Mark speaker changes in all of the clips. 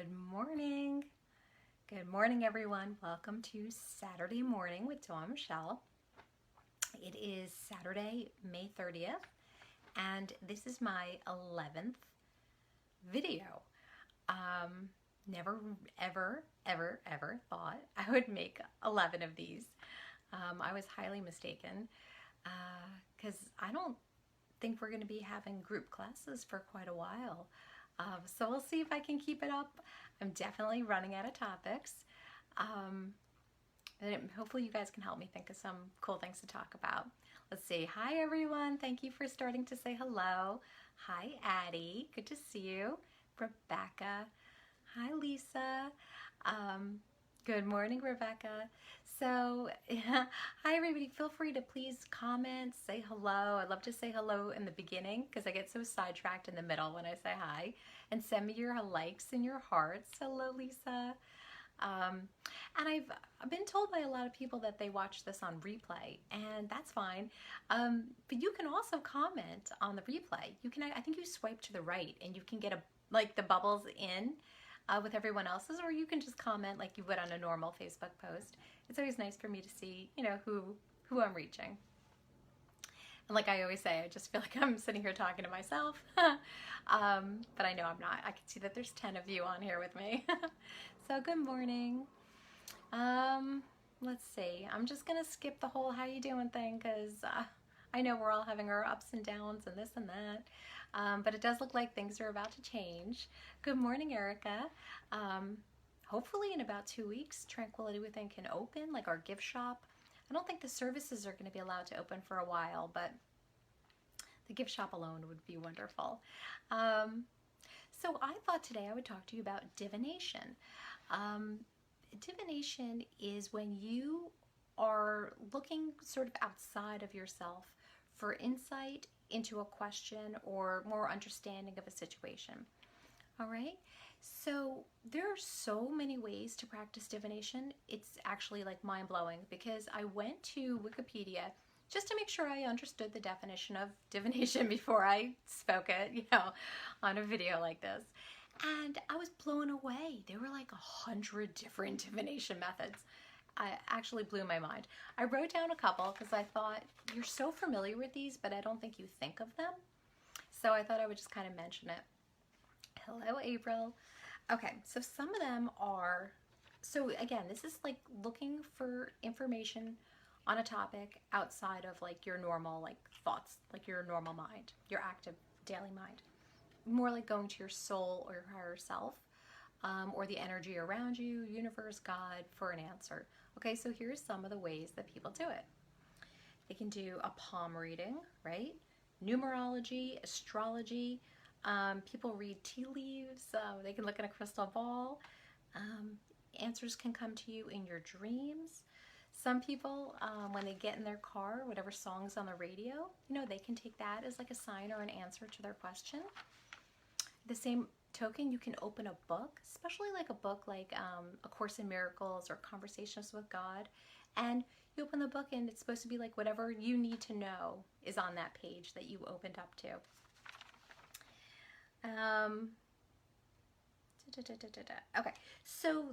Speaker 1: Good morning. Good morning, everyone. Welcome to Saturday Morning with Dawn Michelle. It is Saturday, May 30th, and this is my 11th video. Never, ever thought I would make 11 of these. I was highly mistaken because I don't think we're going to be having group classes for quite a while. So we'll see if I can keep it up. I'm definitely running out of topics. And hopefully you guys can help me think of some cool things to talk about. Let's see. Hi, everyone. Thank you for starting to say hello. Hi, Addie. Good to see you. Rebecca. Hi, Lisa. Good morning, Rebecca. So, hi, everybody. Feel free to please comment, say hello. I love to say hello in the beginning because I get so sidetracked in the middle when I say hi. And send me your likes and your hearts. Hello, Lisa. And I've been told by a lot of people that they watch this on replay, and that's fine. But you can also comment on the replay. You can, I think you swipe to the right, and you can get the bubbles in with everyone else's, or you can just comment like you would on a normal Facebook post. It's always nice for me to see, who I'm reaching. And like I always say, I just feel like I'm sitting here talking to myself. But I know I'm not. I can see that there's 10 of you on here with me. So good morning. Let's see. I'm just going to skip the whole how you doing thing because I know we're all having our ups and downs and this and that. But it does look like things are about to change. Good morning, Erica. Hopefully in about 2 weeks, Tranquility Within can open, like our gift shop. I don't think the services are going to be allowed to open for a while, but the gift shop alone would be wonderful. So I thought today I would talk to you about divination. Divination is when you are looking sort of outside of yourself for insight into a question or more understanding of a situation. All right? So there are so many ways to practice divination. It's actually like mind-blowing because I went to Wikipedia just to make sure I understood the definition of divination before I spoke it, on a video like this. And I was blown away. There were like 100 different divination methods. I actually blew my mind. I wrote down a couple because I thought you're so familiar with these, but I don't think you think of them. So I thought I would just kind of mention it. Hello, April. Okay, so some of them are, so again, this is like looking for information on a topic outside of like your normal like thoughts, like your normal mind, your active daily mind. More like going to your soul or your higher self, or the energy around you, universe, God, for an answer. Okay, so here's some of the ways that people do it. They can do a palm reading, right? Numerology, astrology. People read tea leaves. They can look at a crystal ball. Answers can come to you in your dreams. Some people, when they get in their car, whatever song's on the radio, they can take that as like a sign or an answer to their question. The same token, you can open a book, especially like a book like A Course in Miracles or Conversations with God, and you open the book and it's supposed to be like whatever you need to know is on that page that you opened up to. Okay, so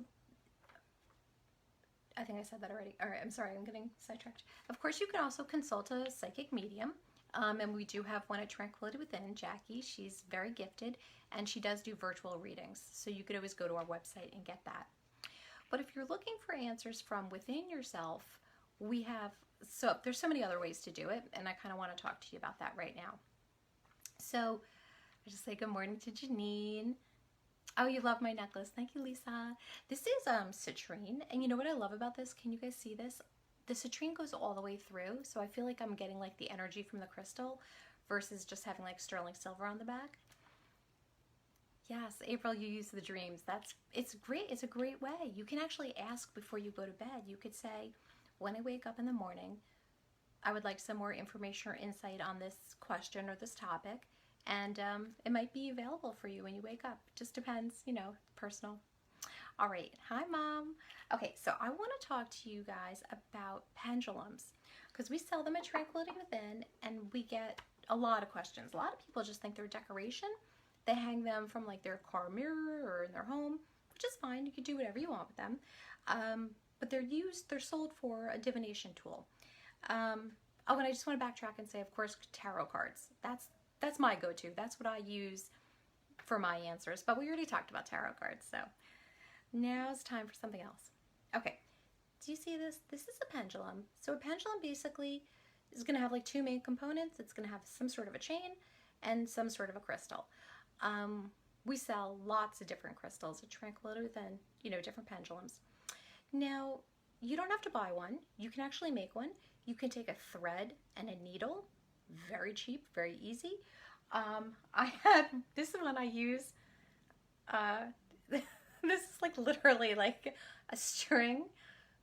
Speaker 1: I think I said that already. All right, I'm sorry, I'm getting sidetracked. Of course, you can also consult a psychic medium. And we do have one at Tranquility Within, Jackie. She's very gifted, and she does do virtual readings. So you could always go to our website and get that. But if you're looking for answers from within yourself, there's so many other ways to do it, and I kind of want to talk to you about that right now. So I just say good morning to Janine. Oh, you love my necklace. Thank you, Lisa. This is citrine, and you know what I love about this? Can you guys see this? The citrine goes all the way through, so I feel like I'm getting like the energy from the crystal versus just having like sterling silver on the back. Yes, April, you use the dreams. It's great. It's a great way. You can actually ask before you go to bed. You could say, when I wake up in the morning, I would like some more information or insight on this question or this topic, and it might be available for you when you wake up. Just depends, personal. All right. Hi, Mom. Okay, so I want to talk to you guys about pendulums because we sell them at Tranquility Within, and we get a lot of questions. A lot of people just think they're decoration. They hang them from like their car mirror or in their home. which is fine. You can do whatever you want with them. But they're sold for a divination tool. Oh, and I just want to backtrack and say, of course, tarot cards. That's my go-to. That's what I use for my answers. But we already talked about tarot cards, so now it's time for something else. Okay, do you see this? This is a pendulum. So a pendulum basically is going to have like two main components. It's going to have some sort of a chain and some sort of a crystal. We sell lots of different crystals at Tranquility Within, different pendulums. Now, you don't have to buy one. You can actually make one. You can take a thread and a needle. Very cheap, very easy. This is one I use. This is like literally like a string,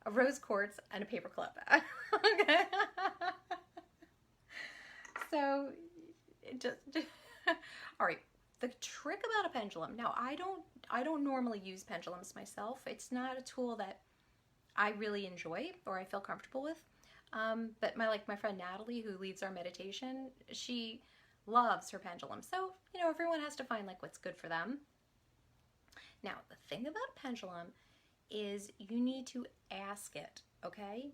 Speaker 1: a rose quartz, and a paper clip. Okay. So, all right. The trick about a pendulum. Now, I don't normally use pendulums myself. It's not a tool that I really enjoy or I feel comfortable with. But my friend Natalie, who leads our meditation, she loves her pendulum. So, everyone has to find like what's good for them. Now, the thing about a pendulum is you need to ask it, okay?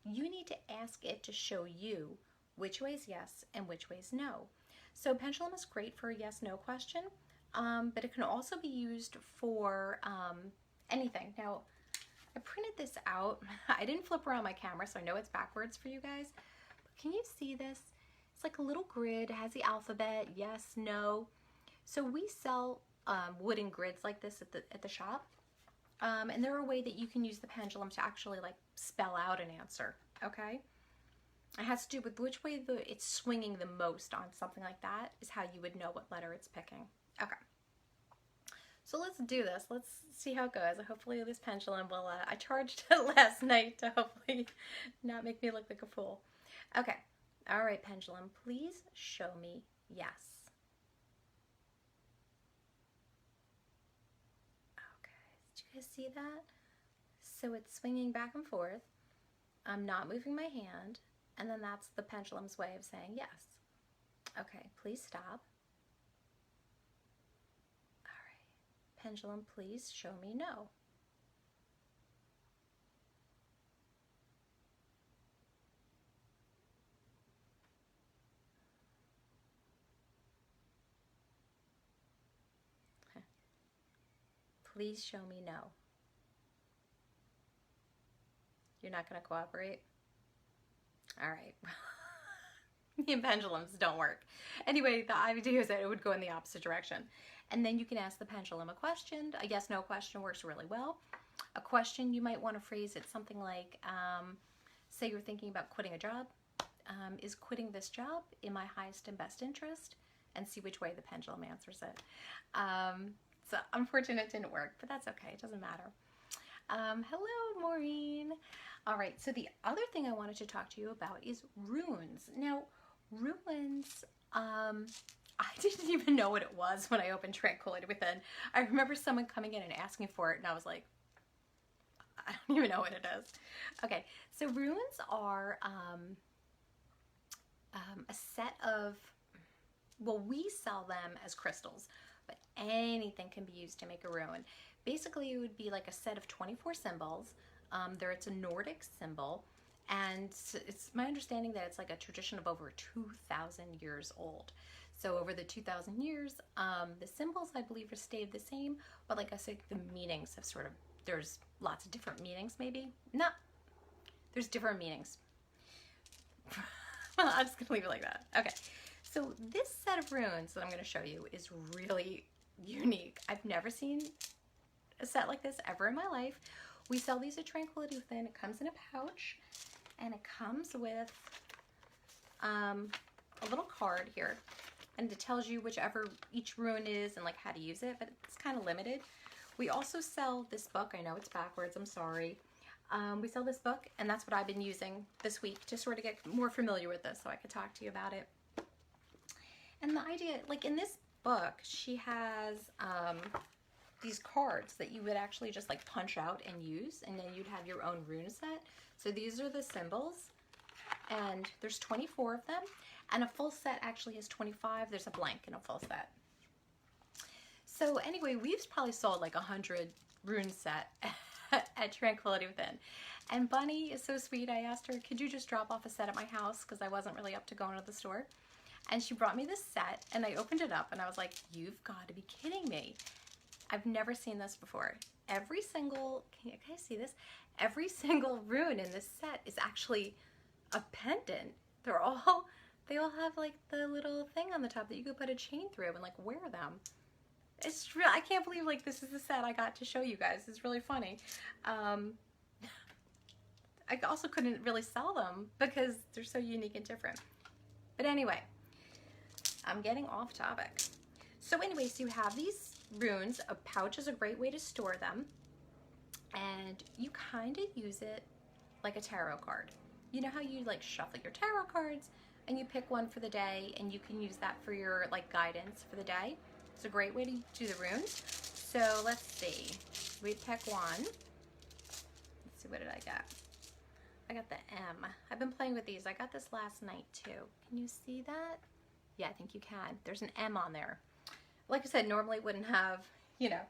Speaker 1: You need to ask it to show you which way is yes and which way is no. So pendulum is great for a yes-no question, but it can also be used for anything. Now, I printed this out. I didn't flip around my camera, so I know it's backwards for you guys. But can you see this? It's like a little grid. It has the alphabet, yes, no. So we sell wooden grids like this at the shop. And they're a way that you can use the pendulum to actually like spell out an answer, okay? It has to do with which way it's swinging the most on something like that is how you would know what letter it's picking. Okay. So let's do this. Let's see how it goes. Hopefully this pendulum will, I charged it last night to hopefully not make me look like a fool. Okay. All right, pendulum, please show me yes. Okay, did you guys see that? So it's swinging back and forth. I'm not moving my hand, and then that's the pendulum's way of saying yes. Okay, please stop. Pendulum, please show me no. Please show me no. You're not going to cooperate? All right. Me and pendulums don't work. Anyway, the idea is that it would go in the opposite direction. And then you can ask the pendulum a question. A yes-no question works really well. A question, you might want to phrase it something like, say you're thinking about quitting a job. Is quitting this job in my highest and best interest? And see which way the pendulum answers it. So unfortunate it didn't work, but that's okay. It doesn't matter. Hello, Maureen. All right, so the other thing I wanted to talk to you about is runes. Now, runes, I didn't even know what it was when I opened Tranquility Within. I remember someone coming in and asking for it, and I was like, I don't even know what it is. Okay, so runes are a set of, well, we sell them as crystals, but anything can be used to make a rune. Basically, it would be like a set of 24 symbols. It's a Nordic symbol, and it's my understanding that it's like a tradition of over 2,000 years old. So over the 2,000 years, the symbols, I believe, have stayed the same, but like I said, the meanings have sort of, there's lots of different meanings maybe. No, there's different meanings. Well, I'm just going to leave it like that. Okay, so this set of runes that I'm going to show you is really unique. I've never seen a set like this ever in my life. We sell these at Tranquility Within. It comes in a pouch, and it comes with a little card here, and it tells you whichever each rune is and like how to use it, but it's kind of limited. We also sell this book. I know it's backwards, I'm sorry. We sell this book, and that's what I've been using this week to sort of get more familiar with this so I could talk to you about it. And the idea, like in this book, she has these cards that you would actually just like punch out and use, and then you'd have your own rune set. So these are the symbols, and there's 24 of them, and a full set actually has 25. There's a blank in a full set. So anyway, we've probably sold like 100 rune set at Tranquility Within. And Bunny is so sweet. I asked her, could you just drop off a set at my house? Because I wasn't really up to going to the store. And she brought me this set, and I opened it up, and I was like, you've got to be kidding me. I've never seen this before. Every single, can you guys see this? Every single rune in this set is actually a pendant. They all have like the little thing on the top that you could put a chain through and like wear them. It's real. I can't believe like this is the set I got to show you guys. It's really funny. I also couldn't really sell them because they're so unique and different. But anyway, I'm getting off topic. So anyways, you have these runes. A pouch is a great way to store them. And you kind of use it like a tarot card. You know how you like shuffle your tarot cards and you pick one for the day and you can use that for your like guidance for the day. It's a great way to do the runes. So let's see. We pick one. Let's see, what did I get? I got the M. I've been playing with these. I got this last night too. Can you see that? Yeah, I think you can. There's an M on there. Like I said, normally it wouldn't have, you know.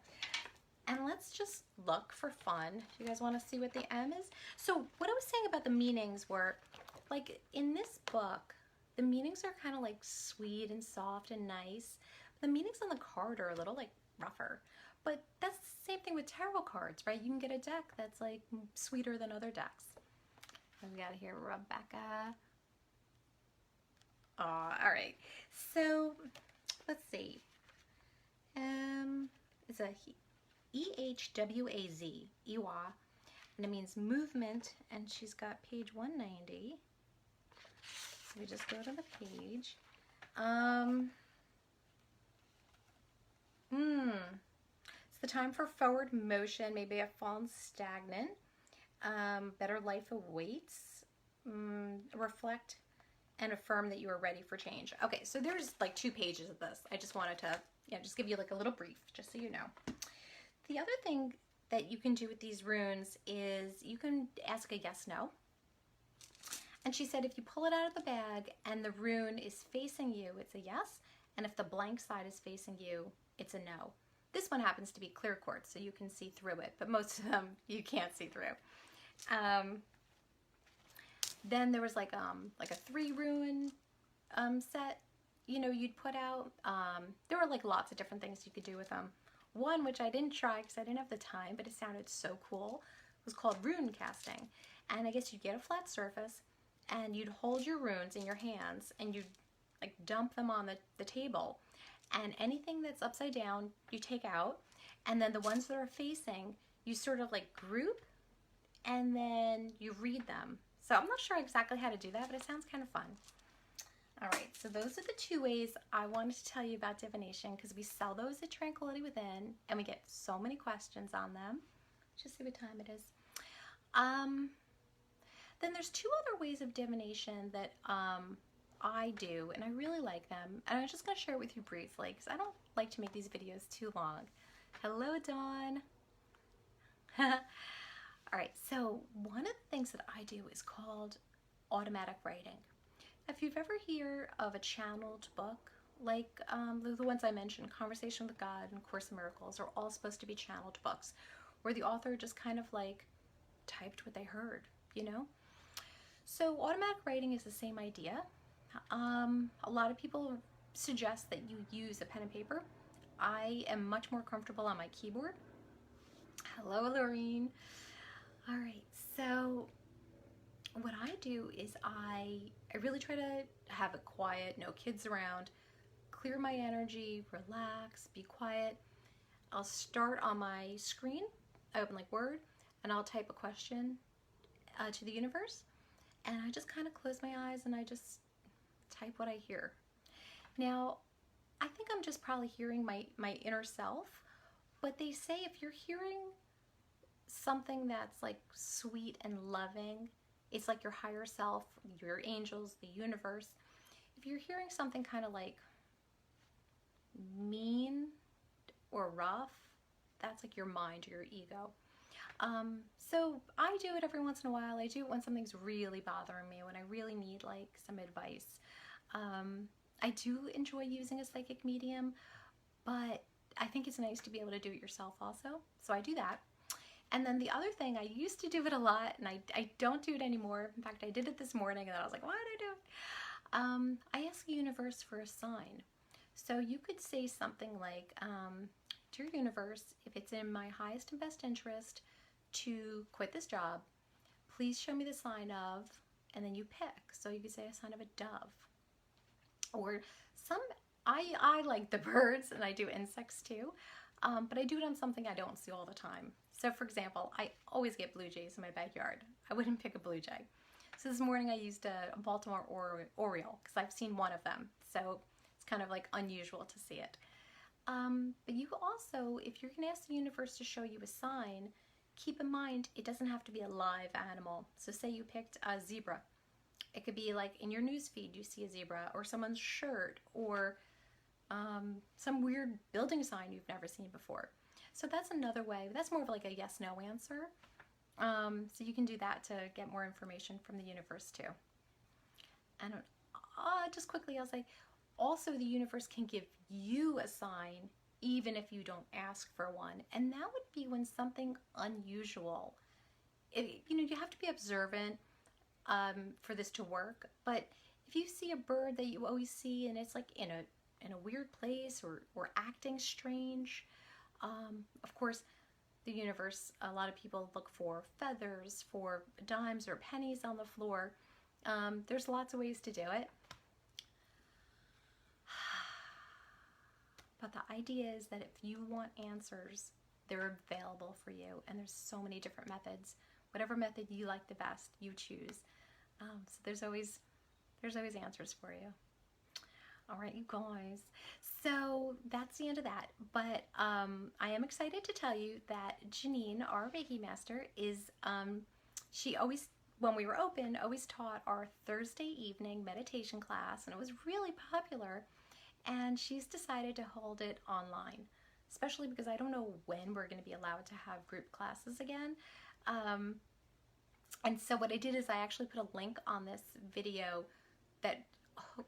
Speaker 1: And let's just look for fun. You guys want to see what the M is? So what I was saying about the meanings were, like in this book, the meanings are kind of like sweet and soft and nice. The meanings on the card are a little like rougher. But that's the same thing with tarot cards, right? You can get a deck that's like sweeter than other decks. We got here Rebecca. All right. So let's see. It's a EHWAZ, Iwa, and it means movement, and she's got page 190. So we just go to the page. It's the time for forward motion. Maybe I've fallen stagnant. Better life awaits. Reflect and affirm that you are ready for change. Okay, so there's like 2 pages of this. I just wanted to, just give you like a little brief, just so you know. The other thing that you can do with these runes is you can ask a yes/no. And she said if you pull it out of the bag and the rune is facing you, it's a yes. And if the blank side is facing you, it's a no. This one happens to be clear quartz, so you can see through it, but most of them you can't see through. Then there was like a 3 rune set, you'd put out. There were like lots of different things you could do with them. One, which I didn't try because I didn't have the time, but it sounded so cool, was called rune casting. And I guess you'd get a flat surface and you'd hold your runes in your hands and you'd like dump them on the table. And anything that's upside down, you take out. And then the ones that are facing, you sort of like group and then you read them. So I'm not sure exactly how to do that, but it sounds kind of fun. All right, so those are the 2 ways I wanted to tell you about divination because we sell those at Tranquility Within and we get so many questions on them. Just see what time it is. Then there's 2 other ways of divination that I do, and I really like them. And I'm just going to share it with you briefly because I don't like to make these videos too long. Hello, Dawn. All right, so one of the things that I do is called automatic writing. If you've ever heard of a channeled book, like the ones I mentioned, Conversation with God and Course in Miracles, are all supposed to be channeled books where the author just kind of like typed what they heard, So automatic writing is the same idea. A lot of people suggest that you use a pen and paper. I am much more comfortable on my keyboard. Hello, Lorene. All right, so what I do is I really try to have it quiet, no kids around, clear my energy, relax, be quiet. I'll start on my screen, I open like Word, and I'll type a question to the universe, and I just kind of close my eyes and I just type what I hear. Now, I think I'm just probably hearing my inner self, but they say if you're hearing something that's like sweet and loving, it's like your higher self, your angels, the universe. If you're hearing something kind of like mean or rough, that's like your mind or your ego. So I do it every once in a while. I do it when something's really bothering me, when I really need like some advice. I do enjoy using a psychic medium, but I think it's nice to be able to do it yourself also. So I do that. And then the other thing, I used to do it a lot, and I don't do it anymore. In fact, I did it this morning, and I was like, why did I do it? I ask the universe for a sign. So you could say something like, Dear universe, if it's in my highest and best interest to quit this job, please show me the sign of, and then you pick. So you could say a sign of a dove. Or some, I like the birds, and I do insects too, but I do it on something I don't see all the time. So for example, I always get blue jays in my backyard. I wouldn't pick a blue jay. So this morning I used a Baltimore Oriole because I've seen one of them. So it's kind of like unusual to see it. But you also, if you're going to ask the universe to show you a sign, keep in mind it doesn't have to be a live animal. So say you picked a zebra. It could be like in your newsfeed you see a zebra, or someone's shirt, or some weird building sign you've never seen before. So that's another way. That's more of like a yes-no answer. So you can do that to get more information from the universe too. And just quickly, I'll say, also the universe can give you a sign even if you don't ask for one. And that would be when something unusual, you have to be observant for this to work. But if you see a bird that you always see and it's like in a weird place or acting strange, of course, the universe, a lot of people look for feathers, for dimes or pennies on the floor. There's lots of ways to do it. But the idea is that if you want answers, they're available for you. And there's so many different methods. Whatever method you like the best, you choose. So there's always answers for you. All right, you guys. So that's the end of that. But I am excited to tell you that Janine, our Reiki master, is, she always, when we were open, always taught our Thursday evening meditation class, and it was really popular. And she's decided to hold it online, especially because I don't know when we're going to be allowed to have group classes again. And so what I did is I actually put a link on this video that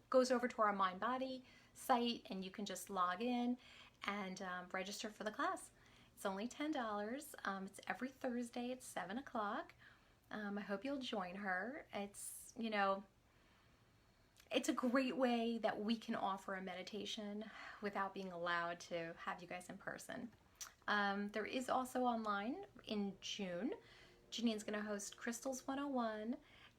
Speaker 1: goes over to our Mind Body site, and you can just log in and register for the class. It's only $10. It's every Thursday at 7 o'clock. I hope you'll join her. It's a great way that we can offer a meditation without being allowed to have you guys in person. There is also online in June. Janine's going to host Crystals 101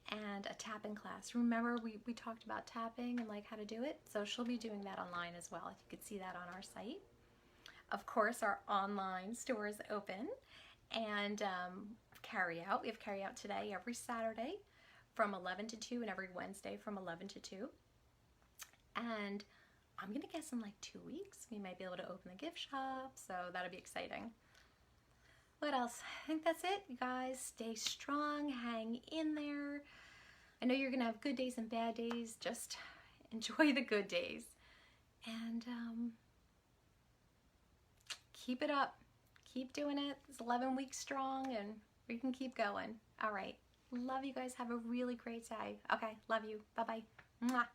Speaker 1: and a tapping class. Remember we talked about tapping and like how to do it? So she'll be doing that online as well, if you could see that on our site. Of course, our online store is open, and carry out. We have carry out today every Saturday from 11 to 2 and every Wednesday from 11 to 2. And I'm going to guess in like 2 weeks we might be able to open the gift shop, so that'll be exciting. What else? I think that's it, you guys. Stay strong, hang in there. I know you're going to have good days and bad days. Just enjoy the good days. And keep it up. Keep doing it. It's 11 weeks strong, and we can keep going. All right. Love you guys. Have a really great day. Okay. Love you. Bye-bye. Mwah.